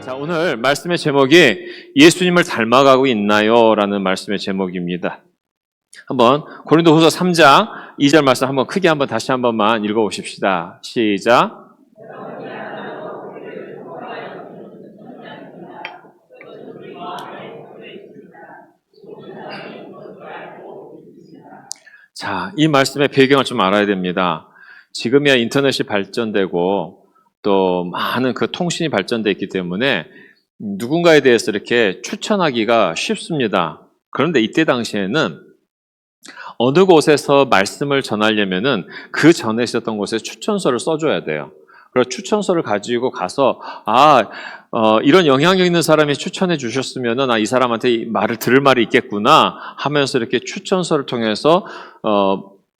자, 오늘 말씀의 제목이 예수님을 닮아가고 있나요? 라는 말씀의 제목입니다. 한번 고린도후서 3장 2절 말씀 한번 크게 한번 다시 한 번만 읽어보십시다. 시작. 자, 이 말씀의 배경을 좀 알아야 됩니다. 지금이야 인터넷이 발전되고 또 많은 그 통신이 발전되어 있기 때문에 누군가에 대해서 이렇게 추천하기가 쉽습니다. 그런데 이때 당시에는 어느 곳에서 말씀을 전하려면은 그 전에 있었던 곳에 추천서를 써줘야 돼요. 그래서 추천서를 가지고 가서 이런 영향력 있는 사람이 추천해 주셨으면은 이 사람한테 이 말을 들을 말이 있겠구나 하면서 이렇게 추천서를 통해서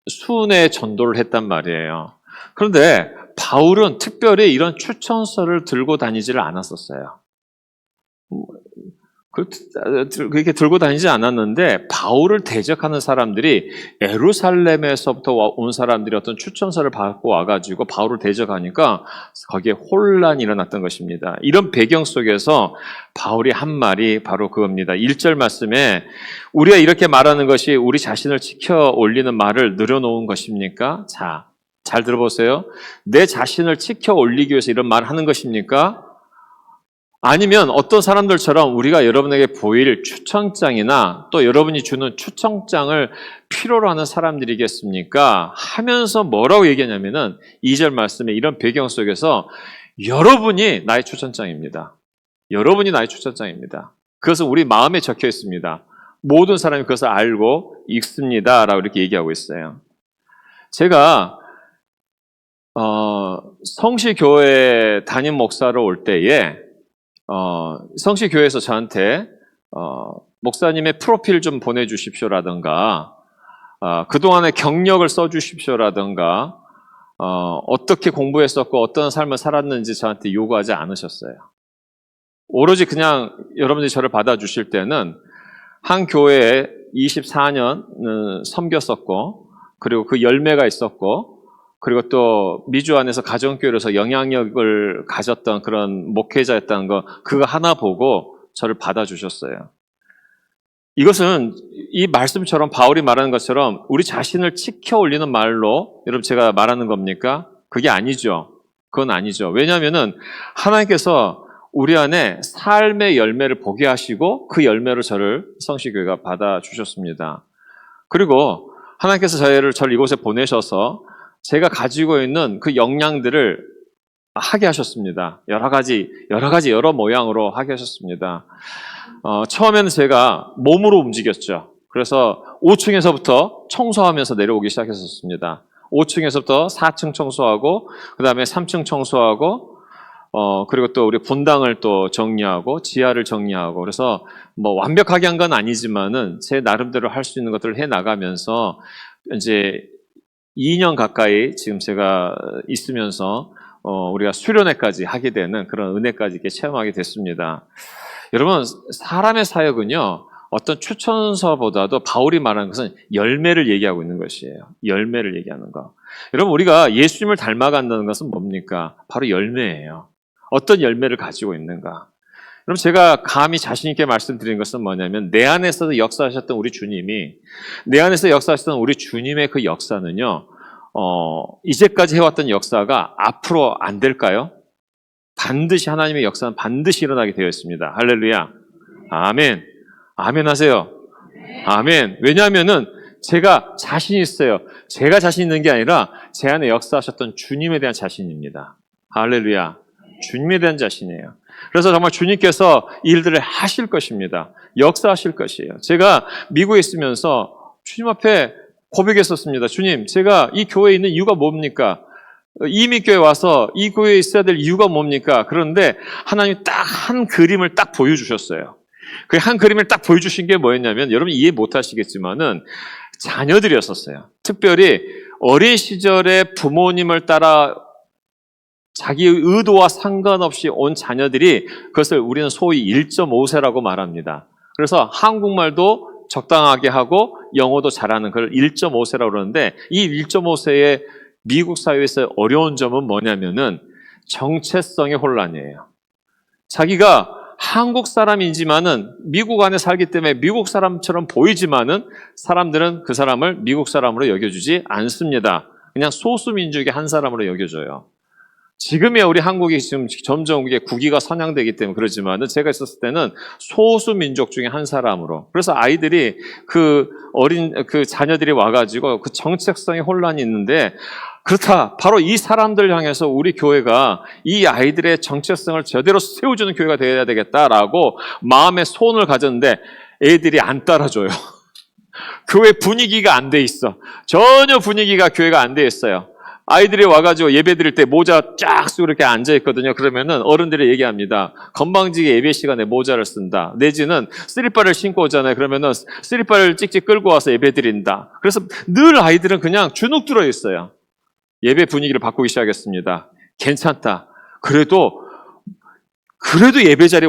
순회 전도를 했단 말이에요. 그런데 바울은 특별히 이런 추천서를 들고 다니지를 않았었어요. 그렇게 들고 다니지 않았는데 바울을 대적하는 사람들이 예루살렘에서부터 온 사람들이 어떤 추천서를 받고 와가지고 바울을 대적하니까 거기에 혼란이 일어났던 것입니다. 이런 배경 속에서 바울이 한 말이 바로 그겁니다. 1절 말씀에 우리가 이렇게 말하는 것이 우리 자신을 지켜 올리는 말을 늘어놓은 것입니까? 자, 잘 들어보세요. 내 자신을 지켜 올리기 위해서 이런 말을 하는 것입니까? 아니면 어떤 사람들처럼 우리가 여러분에게 보일 추천장이나 또 여러분이 주는 추천장을 필요로 하는 사람들이겠습니까? 하면서 뭐라고 얘기하냐면은 2절 말씀에 이런 배경 속에서 여러분이 나의 추천장입니다. 여러분이 나의 추천장입니다. 그것은 우리 마음에 적혀 있습니다. 모든 사람이 그것을 알고 읽습니다. 라고 이렇게 얘기하고 있어요. 제가 성시교회 담임 목사로 올 때에 성시교회에서 저한테 목사님의 프로필 좀 보내주십시오라든가 그동안의 경력을 써주십시오라든가 어떻게 공부했었고 어떤 삶을 살았는지 저한테 요구하지 않으셨어요. 오로지 그냥 여러분들이 저를 받아주실 때는 한 교회에 24년 섬겼었고 그리고 그 열매가 있었고 그리고 또 미주 안에서 가정교회로서 영향력을 가졌던 그런 목회자였다는 거 그거 하나 보고 저를 받아주셨어요. 이것은 이 말씀처럼 바울이 말하는 것처럼 우리 자신을 지켜 올리는 말로 여러분 제가 말하는 겁니까? 그게 아니죠. 그건 아니죠. 왜냐하면은 하나님께서 우리 안에 삶의 열매를 보게 하시고 그 열매로 저를 성시교회가 받아주셨습니다. 그리고 하나님께서 저를 이곳에 보내셔서 제가 가지고 있는 그 역량들을 하게 하셨습니다. 여러 모양으로 하게 하셨습니다. 처음에는 제가 몸으로 움직였죠. 그래서 5층에서부터 청소하면서 내려오기 시작했었습니다. 5층에서부터 4층 청소하고, 그 다음에 3층 청소하고, 그리고 또 우리 본당을 또 정리하고, 지하를 정리하고, 그래서 뭐 완벽하게 한 건 아니지만은 제 나름대로 할 수 있는 것들을 해 나가면서 이제 2년 가까이 지금 제가 있으면서 우리가 수련회까지 하게 되는 그런 은혜까지 이렇게 체험하게 됐습니다. 여러분, 사람의 사역은요, 어떤 추천서보다도 바울이 말하는 것은 열매를 얘기하고 있는 것이에요. 열매를 얘기하는 거. 여러분, 우리가 예수님을 닮아간다는 것은 뭡니까? 바로 열매예요. 어떤 열매를 가지고 있는가? 그럼 제가 감히 자신 있게 말씀드리는 것은 뭐냐면 내 안에서 역사하셨던 우리 주님이 내 안에서 역사하셨던 우리 주님의 그 역사는요. 이제까지 해왔던 역사가 앞으로 안 될까요? 반드시 하나님의 역사는 반드시 일어나게 되어 있습니다. 할렐루야. 아멘. 아멘 하세요. 아멘. 왜냐하면은 제가 자신 있어요. 제가 자신 있는 게 아니라 제 안에 역사하셨던 주님에 대한 자신입니다. 할렐루야. 주님에 대한 자신이에요. 그래서 정말 주님께서 이 일들을 하실 것입니다. 역사하실 것이에요. 제가 미국에 있으면서 주님 앞에 고백했었습니다. 주님, 제가 이 교회에 있는 이유가 뭡니까? 이미 교회에 와서 이 교회에 있어야 될 이유가 뭡니까? 그런데 하나님이 딱 한 그림을 딱 보여주셨어요. 그 한 그림을 딱 보여주신 게 뭐였냐면 여러분 이해 못하시겠지만은 자녀들이었었어요. 특별히 어린 시절에 부모님을 따라 자기의 의도와 상관없이 온 자녀들이 그것을 우리는 소위 1.5세라고 말합니다. 그래서 한국말도 적당하게 하고 영어도 잘하는 그걸 1.5세라고 그러는데 이 1.5세의 미국 사회에서 어려운 점은 뭐냐면은 정체성의 혼란이에요. 자기가 한국 사람이지만은 미국 안에 살기 때문에 미국 사람처럼 보이지만은 사람들은 그 사람을 미국 사람으로 여겨주지 않습니다. 그냥 소수민족의 한 사람으로 여겨줘요. 지금이야 우리 한국이 지금 점점 이게 국위가 선양되기 때문에 그러지만은 제가 있었을 때는 소수민족 중에 한 사람으로. 그래서 아이들이 그 자녀들이 와가지고 그 정체성의 혼란이 있는데 그렇다. 바로 이 사람들 향해서 우리 교회가 이 아이들의 정체성을 제대로 세워주는 교회가 되어야 되겠다라고 마음의 소원을 가졌는데 애들이 안 따라줘요. 교회 분위기가 안 돼 있어. 전혀 분위기가 교회가 안 돼 있어요. 아이들이 와가지고 예배 드릴 때 모자 쫙 쓰고 이렇게 앉아있거든요. 그러면은 어른들이 얘기합니다. 건방지게 예배 시간에 모자를 쓴다. 내지는 쓰리빠를 신고 오잖아요. 그러면은 쓰리빠를 찍찍 끌고 와서 예배 드린다. 그래서 늘 아이들은 그냥 주눅 들어 있어요. 예배 분위기를 바꾸기 시작했습니다. 괜찮다. 그래도 예배 자리에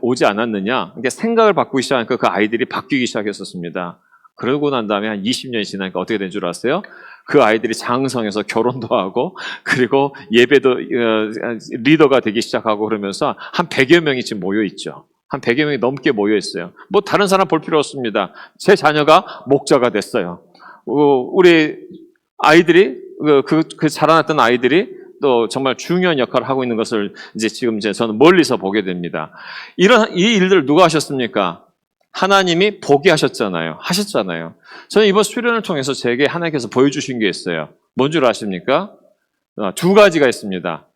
오지 않았느냐. 그러니까 생각을 바꾸기 시작하니까 그 아이들이 바뀌기 시작했었습니다. 그러고 난 다음에 한 20년이 지나니까 어떻게 된 줄 아세요? 그 아이들이 장성해서 결혼도 하고 그리고 예배도 리더가 되기 시작하고 그러면서 한 100여 명이 지금 모여 있죠. 한 100여 명이 넘게 모여 있어요. 뭐 다른 사람 볼 필요 없습니다. 제 자녀가 목자가 됐어요. 우리 아이들이 그 자라났던 아이들이 또 정말 중요한 역할을 하고 있는 것을 지금 저는 멀리서 보게 됩니다. 이 일들을 누가 하셨습니까? 하나님이 보게 하셨잖아요. 저는 이번 수련을 통해서 제게 하나님께서 보여주신 게 있어요. 뭔 줄 아십니까? 두 가지가 있습니다.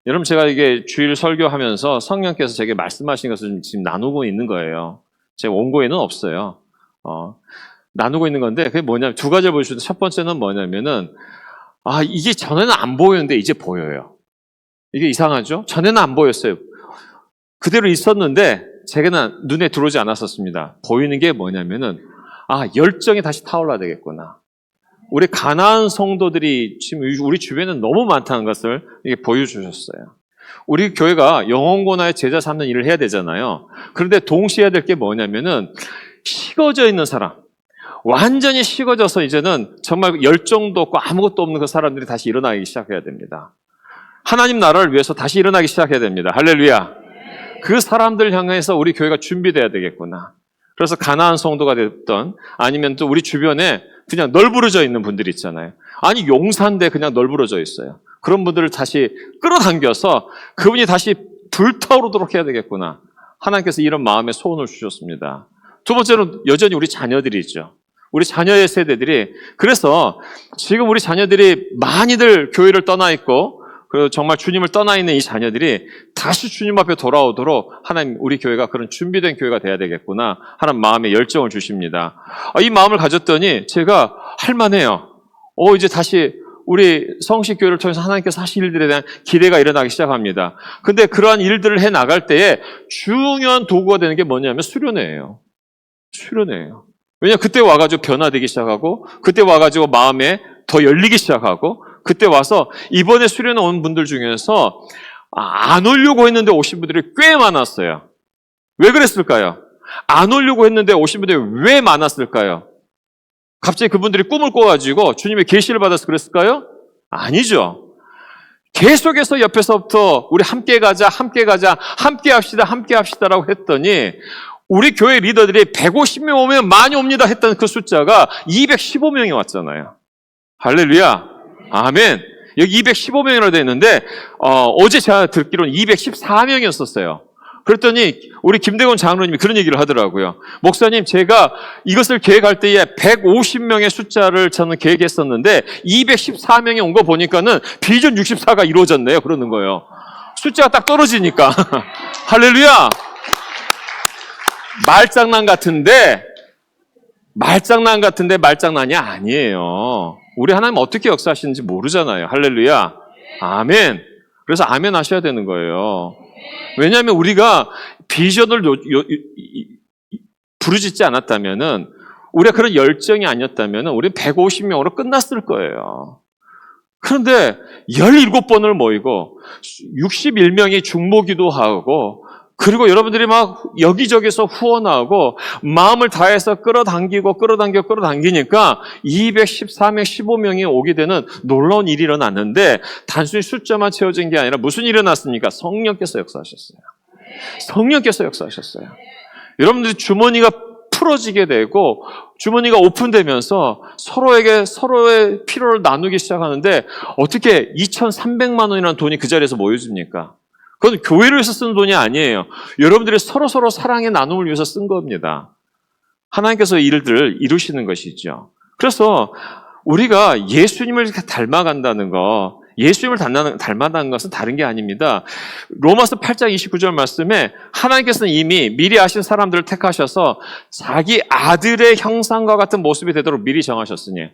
여러분 제가 이게 주일 설교하면서 성령께서 제게 말씀하신 것을 지금 나누고 있는 거예요. 제 원고에는 없어요. 나누고 있는 건데 그게 뭐냐면 두 가지를 보여주는데 첫 번째는 뭐냐면은 이게 전에는 안 보였는데 이제 보여요. 이게 이상하죠? 전에는 안 보였어요. 그대로 있었는데 제게는 눈에 들어오지 않았었습니다. 보이는 게 뭐냐면은 열정이 다시 타올라야 되겠구나. 우리 가나안 성도들이 지금 우리 주변에는 너무 많다는 것을 이게 보여주셨어요. 우리 교회가 영혼고나의 제자 삼는 일을 해야 되잖아요. 그런데 동시에 해야 될 게 뭐냐면은 식어져 있는 사람, 완전히 식어져서 이제는 정말 열정도 없고 아무것도 없는 그 사람들이 다시 일어나기 시작해야 됩니다. 하나님 나라를 위해서 다시 일어나기 시작해야 됩니다. 할렐루야. 그 사람들 향해서 우리 교회가 준비돼야 되겠구나. 그래서 가나안 성도가 됐던 아니면 또 우리 주변에 그냥 널브러져 있는 분들이 있잖아요. 아니 용산대 그냥 널브러져 있어요. 그런 분들을 다시 끌어당겨서 그분이 다시 불타오르도록 해야 되겠구나. 하나님께서 이런 마음의 소원을 주셨습니다. 두 번째는 여전히 우리 자녀들이 있죠. 우리 자녀의 세대들이 그래서 지금 우리 자녀들이 많이들 교회를 떠나 있고 그리고 정말 주님을 떠나 있는 이 자녀들이 다시 주님 앞에 돌아오도록 하나님 우리 교회가 그런 준비된 교회가 돼야 되겠구나 하는 마음의 열정을 주십니다. 이 마음을 가졌더니 제가 할만해요. 이제 다시 우리 성식교회를 통해서 하나님께서 하실 일들에 대한 기대가 일어나기 시작합니다. 근데 그러한 일들을 해 나갈 때에 중요한 도구가 되는 게 뭐냐면 수련회예요. 수련회예요. 왜냐하면 그때 와가지고 변화되기 시작하고 그때 와가지고 마음에 더 열리기 시작하고 그때 와서 이번에 수련회 온 분들 중에서 안 오려고 했는데 오신 분들이 꽤 많았어요. 왜 그랬을까요? 안 오려고 했는데 오신 분들이 왜 많았을까요? 갑자기 그분들이 꿈을 꿔가지고 주님의 계시를 받아서 그랬을까요? 아니죠. 계속해서 옆에서부터 우리 함께 가자, 함께 가자, 함께 합시다, 함께 합시다라고 했더니 우리 교회 리더들이 150명 오면 많이 옵니다 했던 그 숫자가 215명이 왔잖아요. 할렐루야. 아멘. 여기 215명이라고 되어 있는데 어제 제가 듣기로는 214명이었었어요. 그랬더니 우리 김대곤 장로님이 그런 얘기를 하더라고요. 목사님 제가 이것을 계획할 때에 150명의 숫자를 저는 계획했었는데 214명이 온 거 보니까는 비전 64가 이루어졌네요. 그러는 거예요. 숫자가 딱 떨어지니까. 할렐루야. 말장난 같은데 말장난이 아니에요. 우리 하나님 어떻게 역사하시는지 모르잖아요. 할렐루야. 아멘. 그래서 아멘 하셔야 되는 거예요. 왜냐하면 우리가 비전을 부르짖지 않았다면은 우리가 그런 열정이 아니었다면은 우리는 150명으로 끝났을 거예요. 그런데 17번을 모이고 61명이 중보기도 하고 그리고 여러분들이 막 여기저기서 후원하고 마음을 다해서 끌어당기니까 214명, 15명이 오게 되는 놀라운 일이 일어났는데 단순히 숫자만 채워진 게 아니라 무슨 일이 일어났습니까? 성령께서 역사하셨어요. 성령께서 역사하셨어요. 여러분들이 주머니가 풀어지게 되고 주머니가 오픈되면서 서로의 필요를 나누기 시작하는데 어떻게 2,300만 원이라는 돈이 그 자리에서 모여집니까? 그건 교회를 위해서 쓰는 돈이 아니에요. 여러분들이 서로 사랑의 나눔을 위해서 쓴 겁니다. 하나님께서 일들을 이루시는 것이죠. 그래서 우리가 예수님을 닮아간다는 거, 예수님을 닮아가는 것은 다른 게 아닙니다. 로마서 8장 29절 말씀에 하나님께서는 이미 미리 아신 사람들을 택하셔서 자기 아들의 형상과 같은 모습이 되도록 미리 정하셨으니,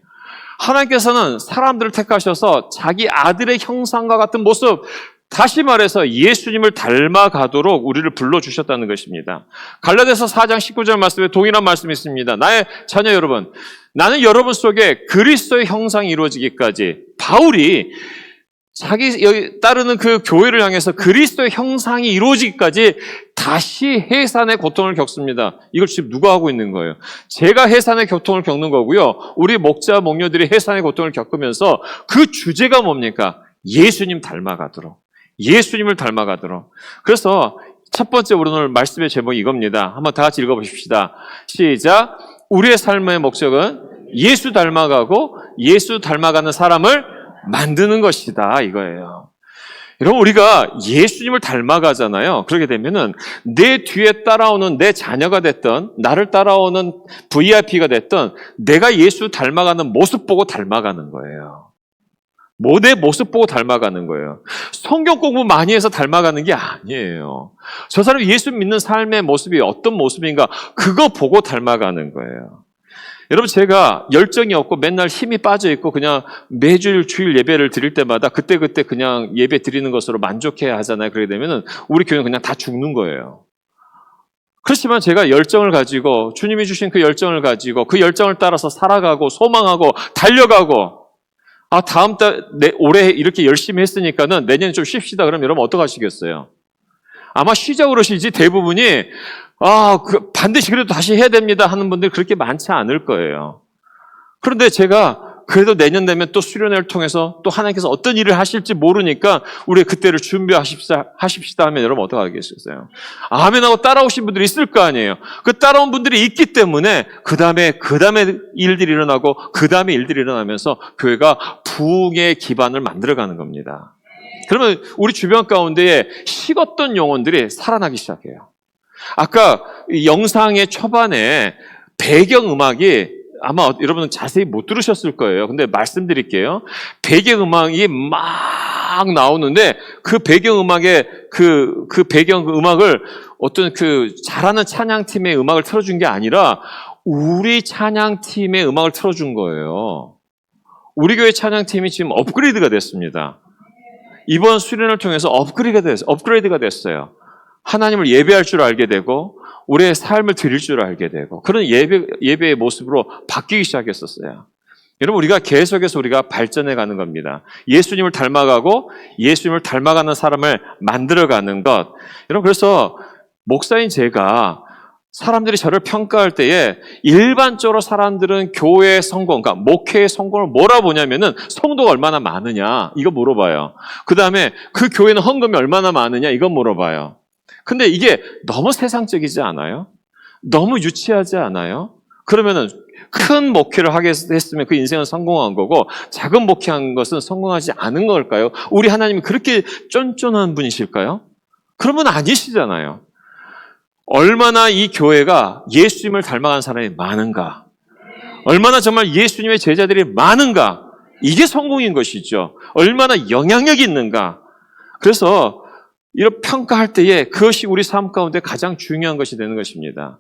하나님께서는 사람들을 택하셔서 자기 아들의 형상과 같은 모습, 다시 말해서 예수님을 닮아가도록 우리를 불러주셨다는 것입니다. 갈라디아서 4장 19절 말씀에 동일한 말씀이 있습니다. 나의 자녀 여러분, 나는 여러분 속에 그리스도의 형상이 이루어지기까지, 바울이 자기 따르는 그 교회를 향해서 그리스도의 형상이 이루어지기까지 다시 해산의 고통을 겪습니다. 이걸 지금 누가 하고 있는 거예요? 제가 해산의 고통을 겪는 거고요. 우리 목자, 목녀들이 해산의 고통을 겪으면서 그 주제가 뭡니까? 예수님 닮아가도록. 예수님을 닮아가도록. 그래서 첫 번째 오늘 말씀의 제목이 이겁니다. 한번 다 같이 읽어보십시다. 시작. 우리의 삶의 목적은 예수 닮아가고 예수 닮아가는 사람을 만드는 것이다, 이거예요. 여러분, 우리가 예수님을 닮아가잖아요. 그렇게 되면은 내 뒤에 따라오는 내 자녀가 됐던, 나를 따라오는 VIP가 됐던, 내가 예수 닮아가는 모습 보고 닮아가는 거예요. 내 모습 보고 닮아가는 거예요. 성경 공부 많이 해서 닮아가는 게 아니에요. 저 사람이 예수 믿는 삶의 모습이 어떤 모습인가, 그거 보고 닮아가는 거예요. 여러분, 제가 열정이 없고 맨날 힘이 빠져 있고 그냥 매주 주일 예배를 드릴 때마다 그때그때 그냥 예배 드리는 것으로 만족해야 하잖아요. 그러게 되면은 우리 교회는 그냥 다 죽는 거예요. 그렇지만 제가 열정을 가지고, 주님이 주신 그 열정을 가지고 그 열정을 따라서 살아가고 소망하고 달려가고, 다음 달, 올해 이렇게 열심히 했으니까는 내년에 좀 쉽시다 그러면 여러분 어떡하시겠어요? 아마 쉬자고 그러시지 대부분이 반드시 그래도 다시 해야 됩니다 하는 분들이 그렇게 많지 않을 거예요. 그런데 제가 그래도 내년 되면 또 수련회를 통해서 또 하나님께서 어떤 일을 하실지 모르니까 우리 그때를 준비하십시다 하면 여러분 어떡하겠어요? 아멘하고 따라오신 분들이 있을 거 아니에요. 그 따라온 분들이 있기 때문에 그 다음에 일들이 일어나고 그 다음에 일들이 일어나면서 교회가 부흥의 기반을 만들어가는 겁니다. 그러면 우리 주변 가운데에 식었던 영혼들이 살아나기 시작해요. 아까 영상의 초반에 배경음악이 아마 여러분은 자세히 못 들으셨을 거예요. 근데 말씀드릴게요. 배경음악이 막 나오는데 그 배경음악의 그 배경음악을 어떤 잘하는 찬양팀의 음악을 틀어준 게 아니라 우리 찬양팀의 음악을 틀어준 거예요. 우리 교회 찬양팀이 지금 업그레이드가 됐습니다. 이번 수련을 통해서 업그레이드가 됐어요. 하나님을 예배할 줄 알게 되고 우리의 삶을 드릴 줄 알게 되고 그런 예배의 모습으로 바뀌기 시작했었어요. 여러분, 우리가 계속해서 우리가 발전해 가는 겁니다. 예수님을 닮아가고 예수님을 닮아가는 사람을 만들어가는 것. 여러분, 그래서 목사인 제가 사람들이 저를 평가할 때에 일반적으로 사람들은 교회의 성공, 그러니까 목회의 성공을 뭐라 보냐면은 성도가 얼마나 많으냐 이거 물어봐요. 그 다음에 그 교회는 헌금이 얼마나 많으냐 이거 물어봐요. 근데 이게 너무 세상적이지 않아요? 너무 유치하지 않아요? 그러면은 큰 목회를 하게 했으면 그 인생은 성공한 거고 작은 목회한 것은 성공하지 않은 걸까요? 우리 하나님이 그렇게 쫀쫀한 분이실까요? 그런 분 아니시잖아요. 얼마나 이 교회가 예수님을 닮아간 사람이 많은가? 얼마나 정말 예수님의 제자들이 많은가? 이게 성공인 것이죠. 얼마나 영향력이 있는가? 그래서 이런 평가할 때에 그것이 우리 삶 가운데 가장 중요한 것이 되는 것입니다.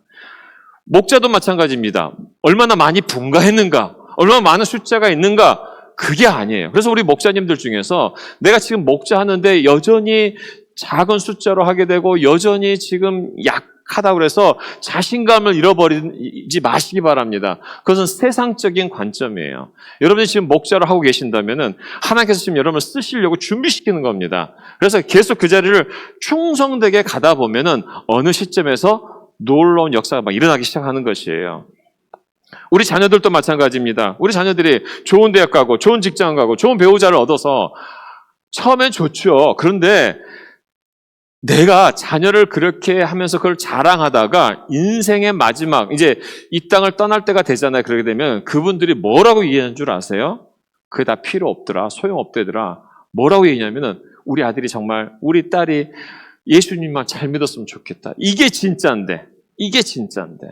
목자도 마찬가지입니다. 얼마나 많이 분가했는가? 얼마나 많은 숫자가 있는가? 그게 아니에요. 그래서 우리 목자님들 중에서 내가 지금 목자하는데 여전히 작은 숫자로 하게 되고 여전히 지금 약하다고 그래서 자신감을 잃어버리지 마시기 바랍니다. 그것은 세상적인 관점이에요. 여러분이 지금 목자를 하고 계신다면은 하나님께서 지금 여러분을 쓰시려고 준비시키는 겁니다. 그래서 계속 그 자리를 충성되게 가다 보면은 어느 시점에서 놀라운 역사가 막 일어나기 시작하는 것이에요. 우리 자녀들도 마찬가지입니다. 우리 자녀들이 좋은 대학 가고 좋은 직장 가고 좋은 배우자를 얻어서 처음엔 좋죠. 그런데 내가 자녀를 그렇게 하면서 그걸 자랑하다가 인생의 마지막, 이제 이 땅을 떠날 때가 되잖아요. 그러게 되면 그분들이 뭐라고 얘기하는 줄 아세요? 그게 다 필요 없더라. 소용없대더라. 뭐라고 얘기냐면은 우리 아들이 정말, 우리 딸이 예수님만 잘 믿었으면 좋겠다. 이게 진짜인데. 이게 진짜인데.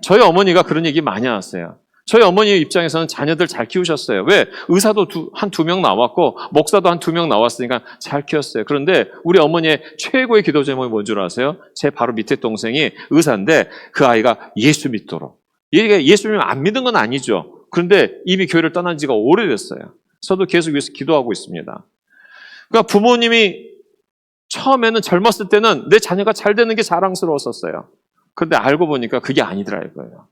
저희 어머니가 그런 얘기 많이 하세요. 저희 어머니 입장에서는 자녀들 잘 키우셨어요. 왜? 의사도 한 2명 나왔고 목사도 한 2명 나왔으니까 잘 키웠어요. 그런데 우리 어머니의 최고의 기도 제목이 뭔 줄 아세요? 제 바로 밑에 동생이 의사인데 그 아이가 예수 믿도록. 얘가 예수님을 안 믿은 건 아니죠. 그런데 이미 교회를 떠난 지가 오래됐어요. 저도 계속 위해서 기도하고 있습니다. 그러니까 부모님이 처음에는 젊었을 때는 내 자녀가 잘 되는 게 자랑스러웠었어요. 그런데 알고 보니까 그게 아니더라 이거예요.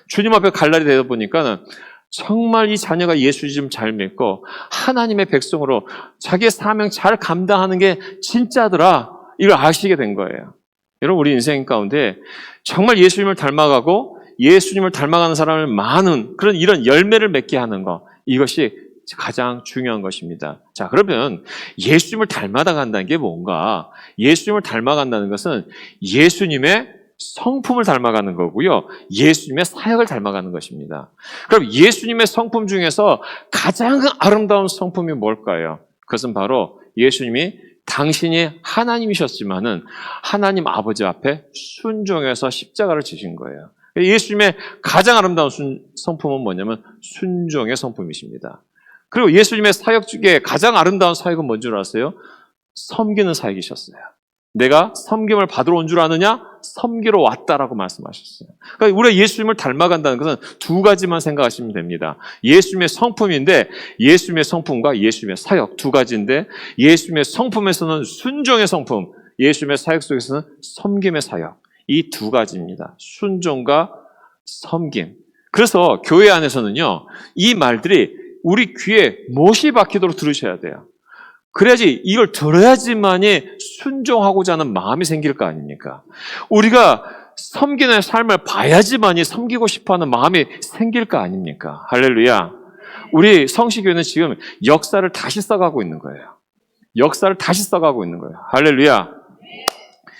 주님 앞에 갈 날이 되다 보니까는 정말 이 자녀가 예수 좀 잘 믿고 하나님의 백성으로 자기의 사명 잘 감당하는 게 진짜더라. 이걸 아시게 된 거예요. 여러분 우리 인생 가운데 정말 예수님을 닮아가고 예수님을 닮아가는 사람을 많은 그런 이런 열매를 맺게 하는 것, 이것이 가장 중요한 것입니다. 자, 그러면 예수님을 닮아다 간다는 게 뭔가? 예수님을 닮아간다는 것은 예수님의 성품을 닮아가는 거고요. 예수님의 사역을 닮아가는 것입니다. 그럼 예수님의 성품 중에서 가장 아름다운 성품이 뭘까요? 그것은 바로 예수님이 당신이 하나님이셨지만은 하나님 아버지 앞에 순종해서 십자가를 지신 거예요. 예수님의 가장 아름다운 성품은 뭐냐면 순종의 성품이십니다. 그리고 예수님의 사역 중에 가장 아름다운 사역은 뭔 줄 아세요? 섬기는 사역이셨어요. 내가 섬김을 받으러 온 줄 아느냐? 섬기러 왔다라고 말씀하셨어요. 그러니까 우리가 예수님을 닮아간다는 것은 2가지만 생각하시면 됩니다. 예수님의 성품인데 예수님의 성품과 예수님의 사역 2가지인데 예수님의 성품에서는 순종의 성품, 예수님의 사역 속에서는 섬김의 사역, 이 2가지입니다. 순종과 섬김. 그래서 교회 안에서는요, 이 말들이 우리 귀에 못이 박히도록 들으셔야 돼요. 그래야지, 이걸 들어야지만이 순종하고자 하는 마음이 생길 거 아닙니까? 우리가 섬기는 삶을 봐야지만이 섬기고 싶어하는 마음이 생길 거 아닙니까? 할렐루야. 우리 성시교회는 지금 역사를 다시 써가고 있는 거예요. 역사를 다시 써가고 있는 거예요. 할렐루야.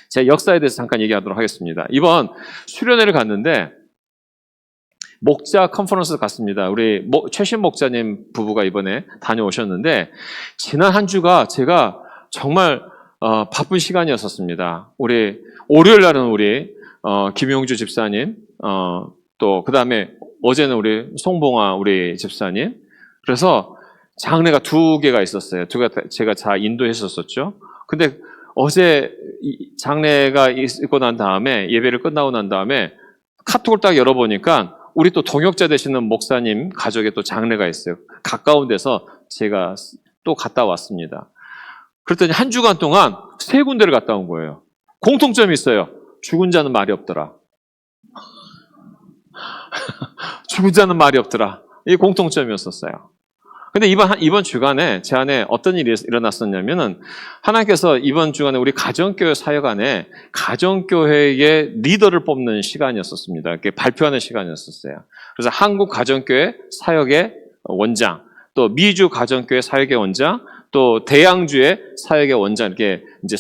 제가 역사에 대해서 잠깐 얘기하도록 하겠습니다. 이번 수련회를 갔는데 목자 컨퍼런스 갔습니다. 우리 최신 목자님 부부가 이번에 다녀오셨는데 지난 한 주가 제가 정말 바쁜 시간이었었습니다. 우리 월요일 날은 우리 김용주 집사님, 또 그 다음에 어제는 우리 송봉아 우리 집사님. 그래서 장례가 2개가 있었어요. 제가 다 인도했었죠. 근데 어제 장례가 있고 난 다음에 예배를 끝나고 난 다음에 카톡을 딱 열어보니까 우리 또 동역자 되시는 목사님 가족의 또 장례가 있어요. 가까운 데서 제가 또 갔다 왔습니다. 그랬더니 한 주간 동안 3군데를 갔다 온 거예요. 공통점이 있어요. 죽은 자는 말이 없더라. 죽은 자는 말이 없더라. 이게 공통점이었었어요. 근데 이번 주간에 제 안에 어떤 일이 일어났었냐면은 하나님께서 이번 주간에 우리 가정교회 사역 안에 가정교회의 리더를 뽑는 시간이었었습니다. 이렇게 발표하는 시간이었었어요. 그래서 한국 가정교회 사역의 원장, 또 미주 가정교회 사역의 원장, 또 대양주의 사역의 원장 이렇게 이제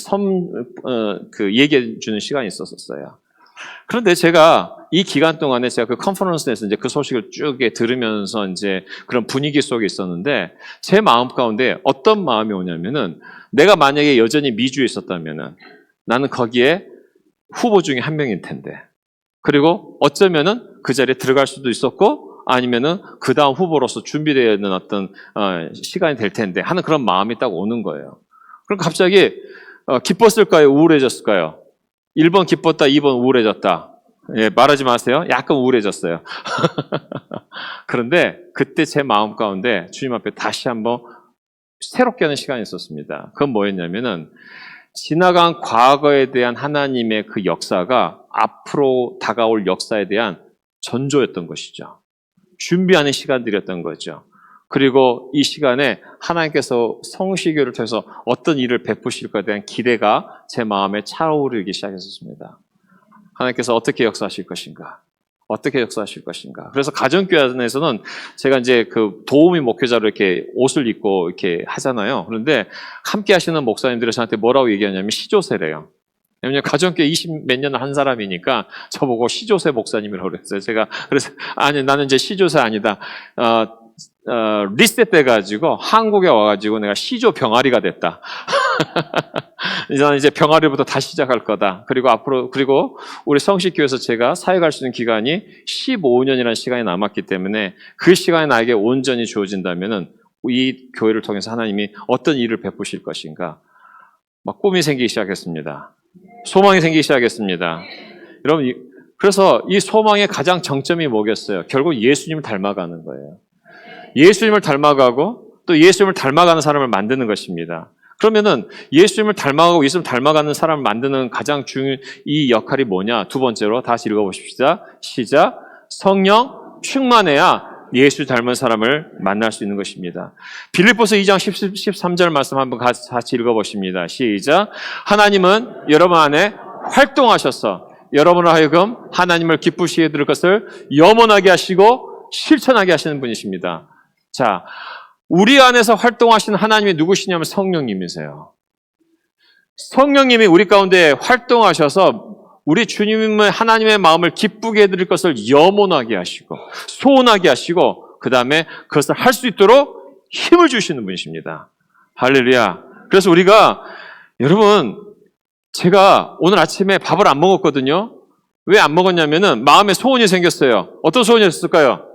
얘기해 주는 시간이 있었어요. 그런데 제가 이 기간 동안에 제가 그 컨퍼런스에서 이제 그 소식을 쭉 들으면서 이제 그런 분위기 속에 있었는데 제 마음 가운데 어떤 마음이 오냐면은 내가 만약에 여전히 미주에 있었다면은 나는 거기에 후보 중에 한 명일 텐데 그리고 어쩌면은 그 자리에 들어갈 수도 있었고 아니면은 그 다음 후보로서 준비되어 있는 어떤 시간이 될 텐데 하는 그런 마음이 딱 오는 거예요. 그럼 갑자기 기뻤을까요? 우울해졌을까요? 1번 기뻤다, 2번 우울해졌다. 예, 말하지 마세요. 약간 우울해졌어요. 그런데 그때 제 마음 가운데 주님 앞에 다시 한번 새롭게 하는 시간이 있었습니다. 그건 뭐였냐면은 지나간 과거에 대한 하나님의 그 역사가 앞으로 다가올 역사에 대한 전조였던 것이죠. 준비하는 시간들이었던 거죠. 그리고 이 시간에 하나님께서 성시교를 통해서 어떤 일을 베푸실 것에 대한 기대가 제 마음에 차오르기 시작했었습니다. 하나님께서 어떻게 역사하실 것인가? 어떻게 역사하실 것인가? 그래서 가정교회 안에서는 제가 이제 그 도우미 목회자로 이렇게 옷을 입고 이렇게 하잖아요. 그런데 함께 하시는 목사님들이 저한테 뭐라고 얘기하냐면 시조세래요. 왜냐면 가정교회 20 몇 년을 한 사람이니까 저보고 시조새 목사님이라고 그랬어요. 제가 그래서 아니 나는 이제 시조새 아니다. 리셋 돼가지고 한국에 와가지고 내가 시조 병아리가 됐다. 나는 이제 병아리부터 다시 시작할 거다. 그리고 우리 성식교회에서 제가 사역할 수 있는 기간이 15년이라는 시간이 남았기 때문에 그 시간에 나에게 온전히 주어진다면은 이 교회를 통해서 하나님이 어떤 일을 베푸실 것인가. 막 꿈이 생기기 시작했습니다. 소망이 생기기 시작했습니다. 여러분, 그래서 이 소망의 가장 정점이 뭐겠어요? 결국 예수님을 닮아가는 거예요. 예수님을 닮아가고 또 예수님을 닮아가는 사람을 만드는 것입니다. 그러면은 예수님을 닮아가고 예수님을 닮아가는 사람을 만드는 가장 중요한 이 역할이 뭐냐? 두 번째로 다시 읽어보십시다. 시작. 성령 충만해야 예수 닮은 사람을 만날 수 있는 것입니다. 빌립보서 2장 13절 말씀 한번 같이 읽어보십니다. 시작. 하나님은 여러분 안에 활동하셔서 여러분을 하여금 하나님을 기쁘시게 될 것을 염원하게 하시고 실천하게 하시는 분이십니다. 자, 우리 안에서 활동하시는 하나님이 누구시냐면 성령님이세요. 성령님이 우리 가운데 활동하셔서 우리 주님의 하나님의 마음을 기쁘게 해드릴 것을 염원하게 하시고 소원하게 하시고 그 다음에 그것을 할 수 있도록 힘을 주시는 분이십니다. 할렐루야. 그래서 우리가 여러분 제가 오늘 아침에 밥을 안 먹었거든요. 왜 안 먹었냐면은 마음에 소원이 생겼어요. 어떤 소원이 있었을까요?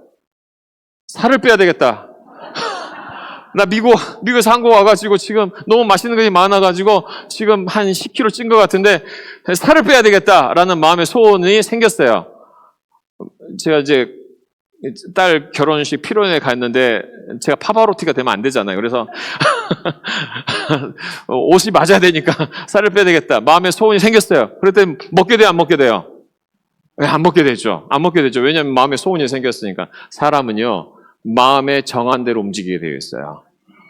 살을 빼야 되겠다. 나 미국에서 한국 와가지고 지금 너무 맛있는 것이 많아가지고 지금 한 10kg 찐 것 같은데 살을 빼야 되겠다라는 마음의 소원이 생겼어요. 제가 이제 딸 결혼식 피로연에 갔는데 제가 파바로티가 되면 안 되잖아요. 그래서 옷이 맞아야 되니까 살을 빼야 되겠다. 마음의 소원이 생겼어요. 그랬더니 먹게 돼요, 안 먹게 돼요? 안 먹게 되죠. 안 먹게 되죠. 왜냐하면 마음의 소원이 생겼으니까. 사람은요, 마음에 정한 대로 움직이게 되어 있어요.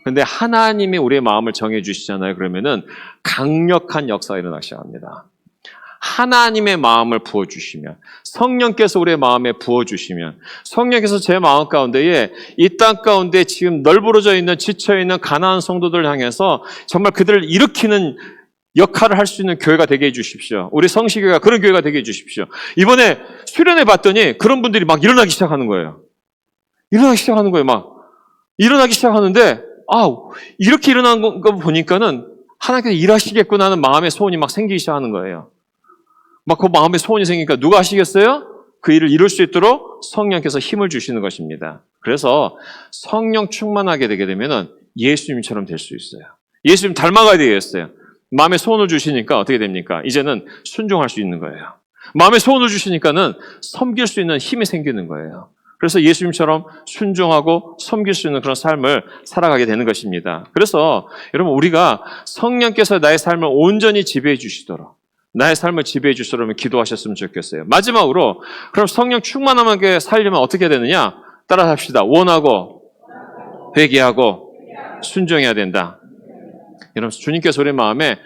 근데 하나님이 우리의 마음을 정해 주시잖아요. 그러면은 강력한 역사가 일어나기 시작합니다. 하나님의 마음을 부어주시면, 성령께서 우리의 마음에 부어주시면, 성령께서 제 마음 가운데에 이 땅 가운데 지금 널브러져 있는 지쳐있는 가난한 성도들을 향해서 정말 그들을 일으키는 역할을 할 수 있는 교회가 되게 해주십시오. 우리 성시교회가 그런 교회가 되게 해주십시오. 이번에 수련회 봤더니 그런 분들이 막 일어나기 시작하는 거예요. 일어나기 시작하는데 이렇게 일어나는 거 보니까는 하나님께서 일하시겠구나 하는 마음의 소원이 막 생기기 시작하는 거예요. 막 그 마음의 소원이 생기니까 누가 하시겠어요? 그 일을 이룰 수 있도록 성령께서 힘을 주시는 것입니다. 그래서 성령 충만하게 되게 되면은 예수님처럼 될 수 있어요. 예수님 닮아가야 되겠어요. 마음의 소원을 주시니까 어떻게 됩니까? 이제는 순종할 수 있는 거예요. 마음의 소원을 주시니까는 섬길 수 있는 힘이 생기는 거예요. 그래서 예수님처럼 순종하고 섬길 수 있는 그런 삶을 살아가게 되는 것입니다. 그래서 여러분 우리가 성령께서 나의 삶을 온전히 지배해 주시도록 나의 삶을 지배해 주시도록 기도하셨으면 좋겠어요. 마지막으로 그럼 성령 충만하게 살려면 어떻게 되느냐? 따라합시다. 원하고 회개하고 순종해야 된다. 여러분 주님께서 우리 마음에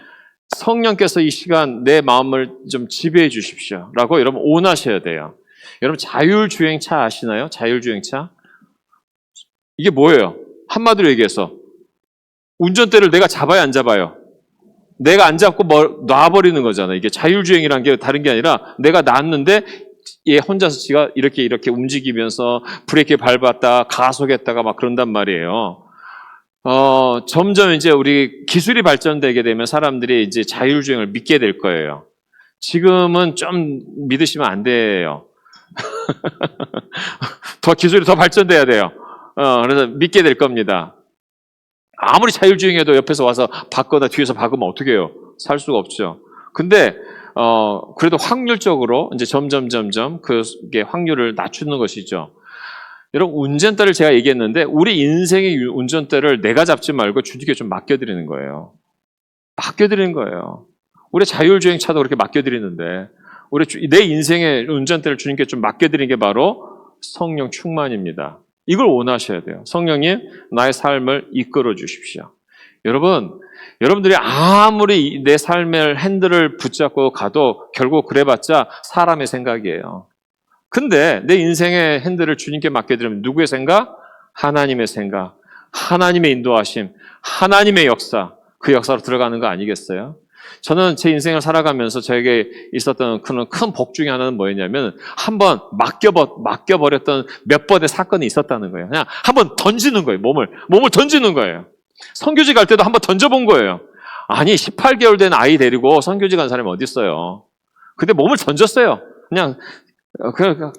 성령께서 이 시간 내 마음을 좀 지배해 주십시오 라고 여러분 원하셔야 돼요. 여러분 자율주행차 아시나요? 자율주행차? 이게 뭐예요? 한마디로 얘기해서 운전대를 내가 잡아야 안 잡아요? 내가 안 잡고 놔버리는 거잖아요. 이게 자율주행이라는 게 다른 게 아니라 내가 놨는데 얘 혼자서 지가 이렇게 움직이면서 브레이크 밟았다 가속했다가 막 그런단 말이에요. 점점 이제 우리 기술이 발전되게 되면 사람들이 이제 자율주행을 믿게 될 거예요. 지금은 좀 믿으시면 안 돼요. 기술이 더 발전돼야 돼요. 그래서 믿게 될 겁니다. 아무리 자율주행해도 옆에서 와서 박거나 뒤에서 박으면 어떻게 해요? 살 수가 없죠. 근데, 그래도 확률적으로 이제 점점 그게 확률을 낮추는 것이죠. 여러분, 운전대를 제가 얘기했는데, 우리 인생의 운전대를 내가 잡지 말고 주님께 좀 맡겨드리는 거예요. 맡겨드리는 거예요. 우리 자율주행차도 그렇게 맡겨드리는데, 내 인생의 운전대를 주님께 좀 맡겨드리는 게 바로 성령 충만입니다. 이걸 원하셔야 돼요. 성령님, 나의 삶을 이끌어 주십시오. 여러분들이 아무리 내 삶의 핸들을 붙잡고 가도 결국 그래봤자 사람의 생각이에요. 근데 내 인생의 핸들을 주님께 맡겨드리면 누구의 생각? 하나님의 생각, 하나님의 인도하심, 하나님의 역사, 그 역사로 들어가는 거 아니겠어요? 저는 제 인생을 살아가면서 저에게 있었던 그런 큰 복 중에 하나는 뭐였냐면 한번 맡겨버렸던 몇 번의 사건이 있었다는 거예요. 그냥 한번 던지는 거예요. 몸을 던지는 거예요. 선교지 갈 때도 한번 던져본 거예요. 아니 18개월 된 아이 데리고 선교지 간 사람이 어디 있어요. 근데 몸을 던졌어요. 그냥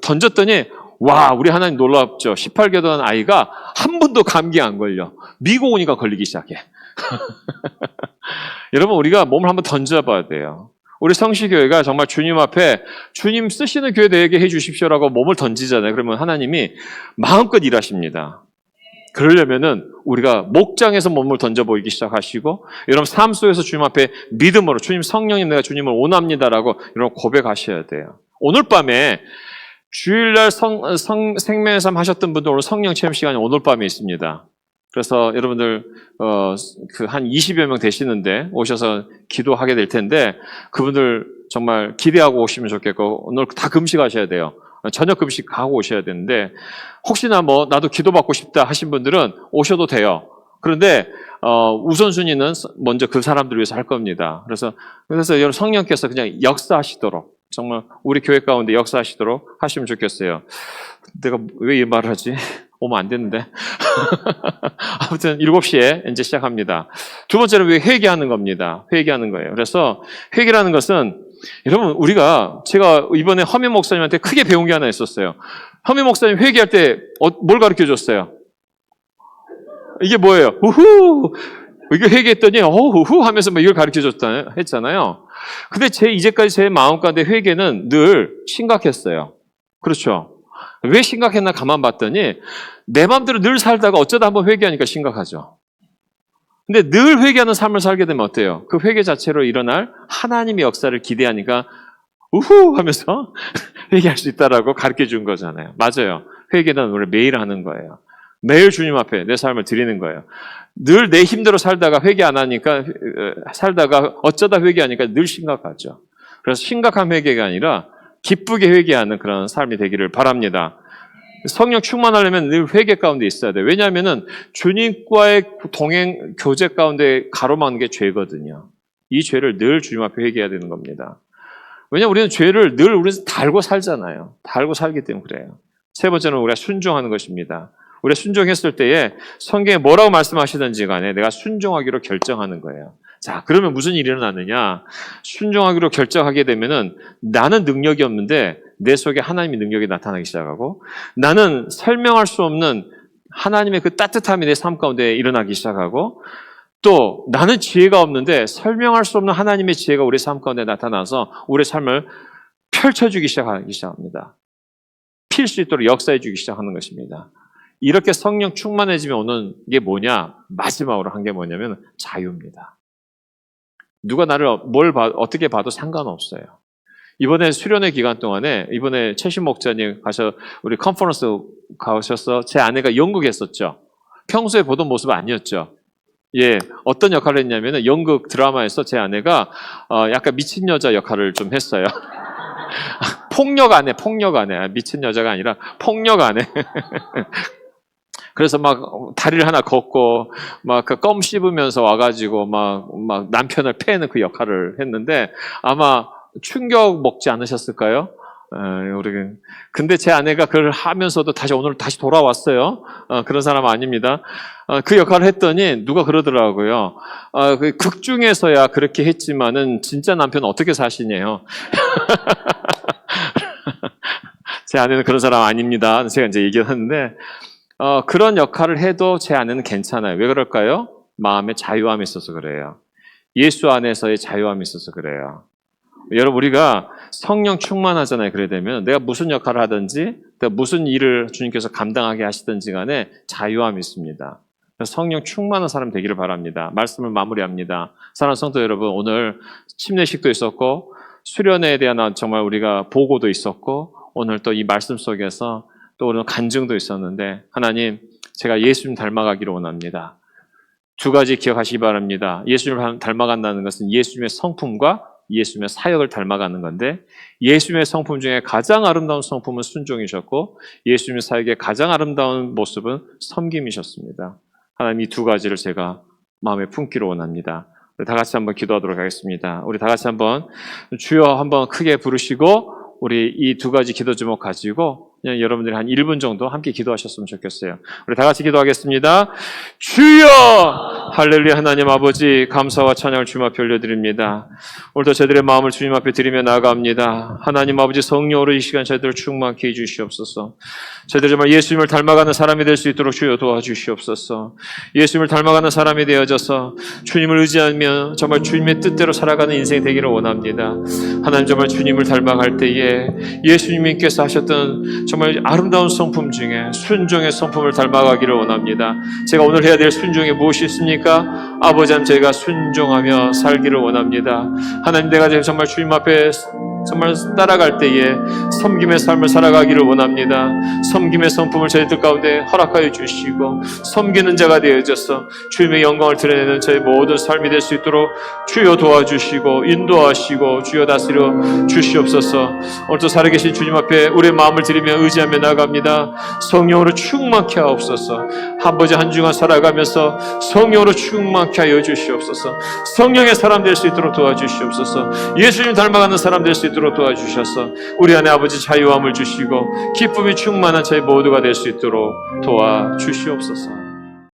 던졌더니 와 우리 하나님 놀랍죠. 18개월 된 아이가 한 번도 감기 안 걸려. 미국 오니까 걸리기 시작해. 여러분 우리가 몸을 한번 던져봐야 돼요. 우리 성시교회가 정말 주님 앞에 주님 쓰시는 교회 되게 해주십시오라고 몸을 던지잖아요. 그러면 하나님이 마음껏 일하십니다. 그러려면은 우리가 목장에서 몸을 던져 보이기 시작하시고 여러분 삶 속에서 주님 앞에 믿음으로 주님 성령님 내가 주님을 원합니다라고 여러분 고백하셔야 돼요. 오늘 밤에 주일날 생명의 삶 하셨던 분들 오늘 성령 체험 시간이 오늘 밤에 있습니다. 그래서 여러분들 한 20여 명 되시는데 오셔서 기도하게 될 텐데 그분들 정말 기대하고 오시면 좋겠고 오늘 다 금식하셔야 돼요. 저녁 금식하고 오셔야 되는데 혹시나 나도 기도받고 싶다 하신 분들은 오셔도 돼요. 그런데 우선순위는 먼저 그 사람들을 위해서 할 겁니다. 그래서 여러분 성령께서 그냥 역사하시도록 정말 우리 교회 가운데 역사하시도록 하시면 좋겠어요. 내가 왜 이 말을 하지? 오면 안 되는데. 아무튼 7시에 이제 시작합니다. 두 번째는 회개하는 겁니다. 회개하는 거예요. 그래서 회개라는 것은 여러분 제가 이번에 허미 목사님한테 크게 배운 게 하나 있었어요. 허미 목사님 회개할 때 뭘 가르쳐 줬어요? 이게 뭐예요? 우후! 이게 회개했더니 우후 하면서 이걸 가르쳐 줬다 했잖아요. 근데 이제까지 제 마음 가운데 회개는 늘 심각했어요. 그렇죠? 왜 심각했나 가만 봤더니 내 마음대로 늘 살다가 어쩌다 한번 회개하니까 심각하죠. 근데 늘 회개하는 삶을 살게 되면 어때요? 그 회개 자체로 일어날 하나님의 역사를 기대하니까 우후 하면서 회개할 수 있다라고 가르쳐 준 거잖아요. 맞아요. 회개는 우리 매일 하는 거예요. 매일 주님 앞에 내 삶을 드리는 거예요. 늘 내 힘대로 살다가 회개 안 하니까 살다가 어쩌다 회개하니까 늘 심각하죠. 그래서 심각한 회개가 아니라 기쁘게 회개하는 그런 삶이 되기를 바랍니다. 성령 충만하려면 늘 회개 가운데 있어야 돼요. 왜냐하면 주님과의 동행, 교제 가운데 가로막는 게 죄거든요. 이 죄를 늘 주님 앞에 회개해야 되는 겁니다. 왜냐하면 우리는 죄를 늘 우리는 달고 살잖아요. 달고 살기 때문에 그래요. 세 번째는 우리가 순종하는 것입니다. 우리가 순종했을 때에 성경에 뭐라고 말씀하시든지 간에 내가 순종하기로 결정하는 거예요. 자, 그러면 무슨 일이 일어나느냐? 순종하기로 결정하게 되면은 나는 능력이 없는데 내 속에 하나님의 능력이 나타나기 시작하고 나는 설명할 수 없는 하나님의 그 따뜻함이 내 삶 가운데 일어나기 시작하고 또 나는 지혜가 없는데 설명할 수 없는 하나님의 지혜가 우리 삶 가운데 나타나서 우리의 삶을 펼쳐주기 시작합니다. 필 수 있도록 역사해 주기 시작하는 것입니다. 이렇게 성령 충만해지면 오는 게 뭐냐? 마지막으로 한 게 뭐냐면 자유입니다. 누가 나를 어떻게 봐도 상관없어요. 이번에 수련회 기간 동안에 이번에 최신 목자님 우리 컨퍼런스 가셔서 제 아내가 연극 했었죠. 평소에 보던 모습 아니었죠. 예, 어떤 역할을 했냐면은 연극 드라마에서 제 아내가 약간 미친 여자 역할을 좀 했어요. 폭력 아내. 미친 여자가 아니라 폭력 아내. 그래서 다리를 하나 걷고 껌 씹으면서 와가지고 남편을 패는 그 역할을 했는데 아마 충격 먹지 않으셨을까요? 근데 제 아내가 그걸 하면서도 오늘 다시 돌아왔어요. 그런 사람 아닙니다. 그 역할을 했더니 누가 그러더라고요. 그 극 중에서야 그렇게 했지만은 진짜 남편은 어떻게 사시냐요. 제 아내는 그런 사람 아닙니다. 제가 이제 얘기를 하는데 그런 역할을 해도 제 아내는 괜찮아요. 왜 그럴까요? 마음의 자유함이 있어서 그래요. 예수 안에서의 자유함이 있어서 그래요. 여러분 우리가 성령 충만하잖아요. 그래 되면 내가 무슨 역할을 하든지 내가 무슨 일을 주님께서 감당하게 하시든지 간에 자유함이 있습니다. 그래서 성령 충만한 사람 되기를 바랍니다. 말씀을 마무리합니다. 사랑하는 성도 여러분, 오늘 침례식도 있었고 수련회에 대한 정말 우리가 보고도 있었고 오늘 또 이 말씀 속에서 또 오늘 간증도 있었는데 하나님 제가 예수님 닮아가기를 원합니다. 두 가지 기억하시기 바랍니다. 예수님을 닮아간다는 것은 예수님의 성품과 예수님의 사역을 닮아가는 건데 예수님의 성품 중에 가장 아름다운 성품은 순종이셨고 예수님의 사역의 가장 아름다운 모습은 섬김이셨습니다. 하나님 이 두 가지를 제가 마음에 품기를 원합니다. 다 같이 한번 기도하도록 하겠습니다. 우리 다 같이 한번 주여 한번 크게 부르시고 우리 이 두 가지 기도 제목 가지고 그냥 여러분들이 한 1분 정도 함께 기도하셨으면 좋겠어요. 우리 다 같이 기도하겠습니다. 주여! 할렐루야. 하나님 아버지 감사와 찬양을 주님 앞에 올려드립니다. 오늘도 저희들의 마음을 주님 앞에 드리며 나아갑니다. 하나님 아버지 성령으로 이 시간 저희들을 충만케 해주시옵소서. 저희들 정말 예수님을 닮아가는 사람이 될 수 있도록 주여 도와주시옵소서. 예수님을 닮아가는 사람이 되어져서 주님을 의지하며 정말 주님의 뜻대로 살아가는 인생이 되기를 원합니다. 하나님 정말 주님을 닮아갈 때에 예수님께서 하셨던 정말 아름다운 성품 중에 순종의 성품을 닮아가기를 원합니다. 제가 오늘 해야 될 순종이 무엇이 있습니까? 아버지 하나님 제가 순종하며 살기를 원합니다. 하나님 내가 정말 주님 앞에 정말 따라갈 때에 섬김의 삶을 살아가기를 원합니다. 섬김의 성품을 저희들 가운데 허락하여 주시고 섬기는 자가 되어져서 주님의 영광을 드러내는 저희 모든 삶이 될 수 있도록 주여 도와주시고 인도하시고 주여 다스려 주시옵소서. 오늘도 살아계신 주님 앞에 우리의 마음을 드리며 의지하며 나아갑니다. 성령으로 충만케 하옵소서. 아버지 한 주간 살아가면서 성령으로 충만케 하여 주시옵소서. 성령의 사람 될 수 있도록 도와주시옵소서. 예수님 닮아가는 사람 될 수 있도록 도와주셔서 우리 안에 아버지 자유함을 주시고 기쁨이 충만한 저희 모두가 될 수 있도록 도와주시옵소서.